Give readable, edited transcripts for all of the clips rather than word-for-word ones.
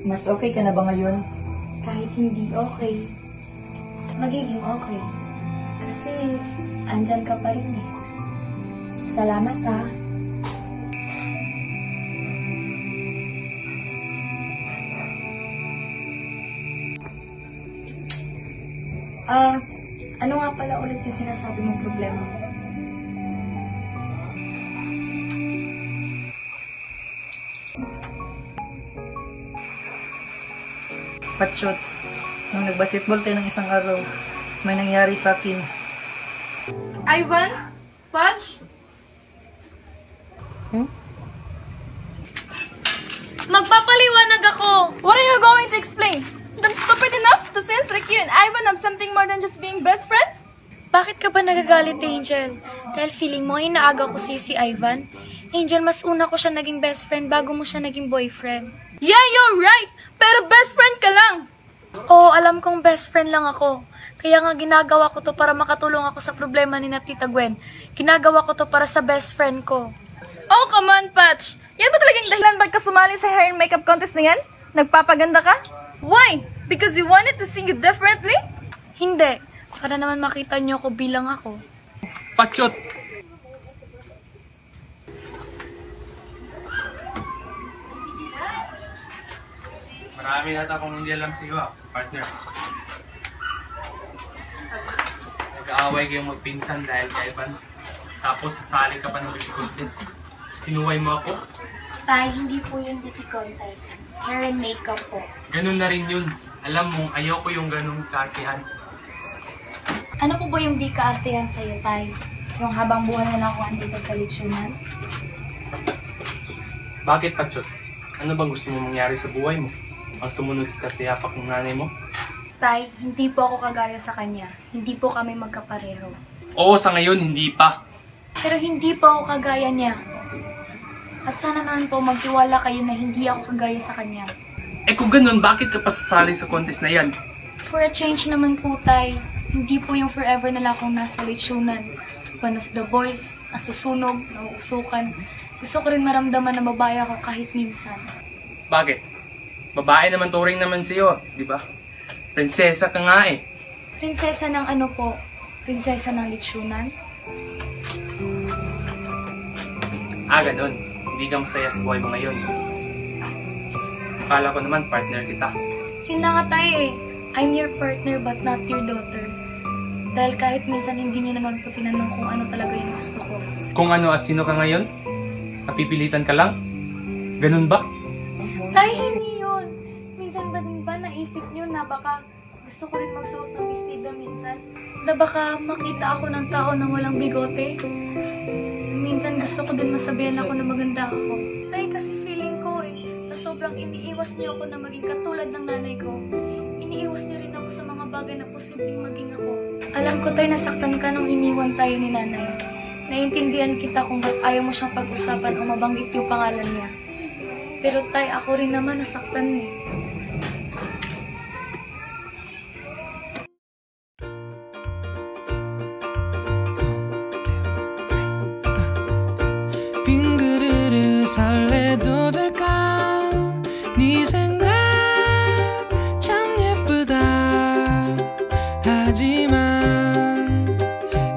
Mas okay ka na ba ngayon? Kahit hindi okay, magiging okay. Kasi andyan ka pa rin eh. Salamat ha. Ano nga pala ulit yung sinasabi mong problema mo? Patsyot, nung nagbasketball tayo ng isang araw, may nangyari sa akin. Ivan? Patch? Magpapaliwanag ako! What are you going to explain? I'm stupid enough to sense like you and Ivan have something more than just being best friend? Bakit ka ba nagagalit, Angel? Dahil feeling mo, inaaga ko si Ivan? Angel, mas una ko siya naging best friend bago mo siya naging boyfriend. Yeah, you're right! Pero best friend ka lang! Oo, alam kong best friend lang ako. Kaya nga ginagawa ko to para makatulong ako sa problema ni Tita Gwen. Ginagawa ko to para sa best friend ko. Oh, come on, Patch! Yan ba talagang dahilan ba't ka sumali sa hair and makeup contest na yan? Nagpapaganda ka? Why? Because you wanted to see you differently? Hindi. Para naman makita niyo ako bilang ako. Patsyot! Marami nata akong hindi alam sa iyo, partner. Nag-aaway kayong magpinsan dahil kay Ivan. Tapos sasali ka pa ng beauty contest. Sinuway mo ako? Tay, hindi po yung beauty contest. Hair and makeup po. Ganun na rin yun. Alam mo, ayoko yung ganung kaartihan. Ano po ba yung di kaartihan sa'yo, Tay? Yung habang buhay na lang ako andito sa leksyonan? Bakit, Patsyot? Ano bang gusto mo mangyari sa buhay mo? Ang sumunod ka sa yapak ng nanay mo? Tay, hindi po ako kagaya sa kanya. Hindi po kami magkapareho. Oo, sa ngayon, hindi pa. Pero hindi po ako kagaya niya. At sana naman po magtiwala kayo na hindi ako kagaya sa kanya. Eh kung ganun, bakit ka pa sasali sa contest na yan? For a change naman po, Tay. Hindi po yung forever na lang akong nasa leksyonan. One of the boys, nasusunog, nauusukan. Gusto ko rin maramdaman na babae ako kahit minsan. Bakit? Babae naman turing naman sa'yo, di ba? Prinsesa ka nga eh. Prinsesa ng ano po? Prinsesa ng leksyonan? Ah, ganun. Hindi ka masaya sa buhay mo ngayon. Akala ko naman partner kita. Yun na nga, Tay eh. I'm your partner but not your daughter. Dahil kahit minsan hindi niyo naman po tinanong kung ano talaga yung gusto ko. Kung ano at sino ka ngayon? Napipilitan ka lang? Ganun ba? Tay, hindi yun. Minsan ba din ba naisip niyo na baka gusto ko rin magsuot ng bestida minsan? Na baka makita ako ng tao na walang bigote? Minsan gusto ko din masabihan ako na maganda ako. Tay, kasi feeling ko eh, sa sobrang iniiwas niyo ako na maging katulad ng nanay ko, iniiwas niyo rin ako sa mga bagay na posibleng maging ako. Alam ko, Tay, nasaktan ka nung iniwan tayo ni nanay. Naiintindihan kita kung ba't ayaw mo siyang pag-usapan o mabanggit yung pangalan niya. Pero Tay, ako rin naman nasaktan eh. 빙그르르 설레도 될까 네 생각 참 예쁘다 하지만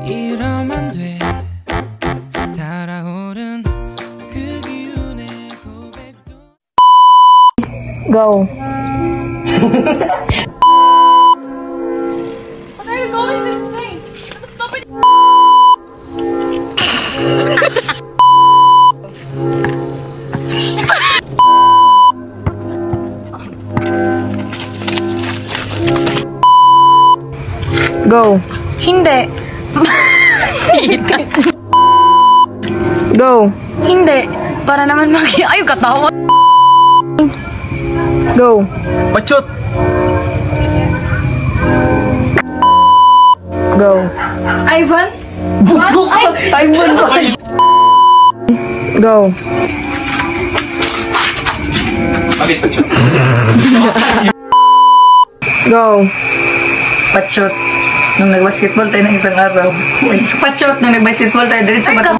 이러면 돼 달아오른 그 기운의 고백도 Go! What are you going to say? Stop it! Go! Hindi. Go! Hindi. Para naman ayaw katawa. Go! Patsyot! Go! Ivan? Ivan! Go! Bakit, Patsyot? Go! Patsyot, nung nag-basketball tayo ng isang araw. Patsyot, nung nag-basketball tayo, diretso ba?